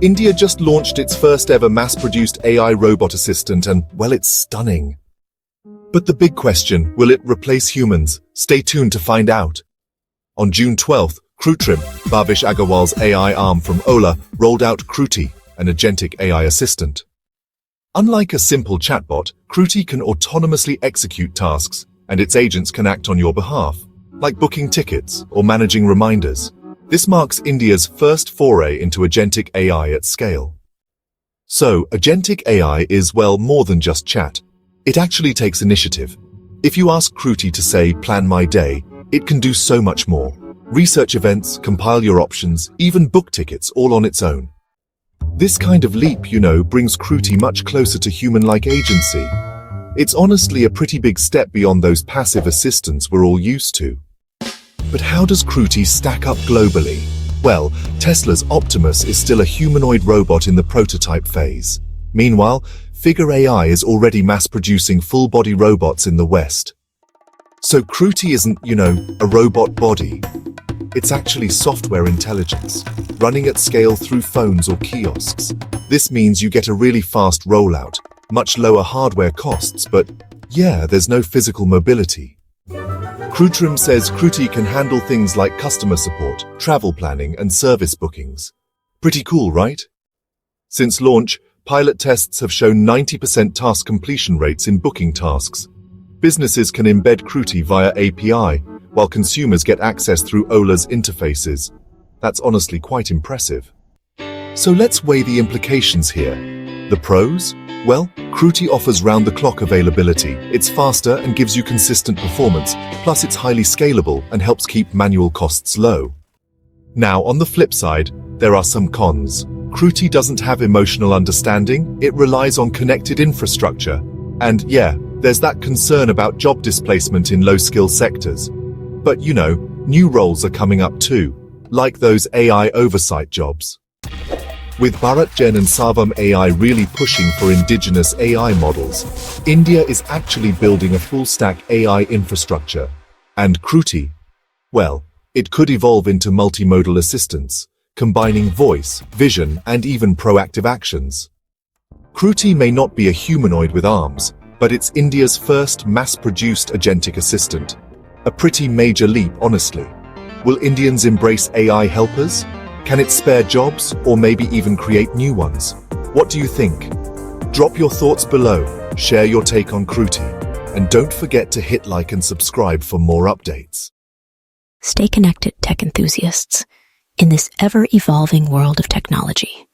India just launched its first ever mass-produced AI robot assistant and, well, it's stunning. But the big question, will it replace humans? Stay tuned to find out. On June 12th, Krutrim, Bhavish Aggarwal's AI arm from Ola, rolled out Kruti, an agentic AI assistant. Unlike a simple chatbot, Kruti can autonomously execute tasks, and its agents can act on your behalf, like booking tickets or managing reminders. This marks India's first foray into agentic AI at scale. So, agentic AI is, well, more than just chat. It actually takes initiative. If you ask Kruti to say, plan my day, it can do so much more. Research events, compile your options, even book tickets all on its own. This kind of leap, brings Kruti much closer to human-like agency. It's honestly a pretty big step beyond those passive assistants we're all used to. But how does Kruti stack up globally? Well, Tesla's Optimus is still a humanoid robot in the prototype phase. Meanwhile, Figure AI is already mass-producing full-body robots in the West. So Kruti isn't, a robot body. It's actually software intelligence, running at scale through phones or kiosks. This means you get a really fast rollout, much lower hardware costs, but yeah, there's no physical mobility. Krutrim says Kruti can handle things like customer support, travel planning, and service bookings. Pretty cool, right? Since launch, pilot tests have shown 90% task completion rates in booking tasks. Businesses can embed Kruti via API, while consumers get access through Ola's interfaces. That's honestly quite impressive. So let's weigh the implications here. The pros? Well, Kruti offers round-the-clock availability. It's faster and gives you consistent performance, plus it's highly scalable and helps keep manual costs low. Now, on the flip side, there are some cons. Kruti doesn't have emotional understanding, it relies on connected infrastructure. And yeah, there's that concern about job displacement in low-skill sectors. But new roles are coming up too, like those AI oversight jobs. With Bharat Gen and Savam AI really pushing for indigenous AI models, India is actually building a full-stack AI infrastructure. And Kruti, well, it could evolve into multimodal assistance, combining voice, vision, and even proactive actions. Kruti may not be a humanoid with arms, but it's India's first mass-produced agentic assistant. A pretty major leap, honestly. Will Indians embrace AI helpers? Can it spare jobs, or maybe even create new ones? What do you think? Drop your thoughts below, share your take on Kruti, and don't forget to hit like and subscribe for more updates. Stay connected, tech enthusiasts, in this ever-evolving world of technology.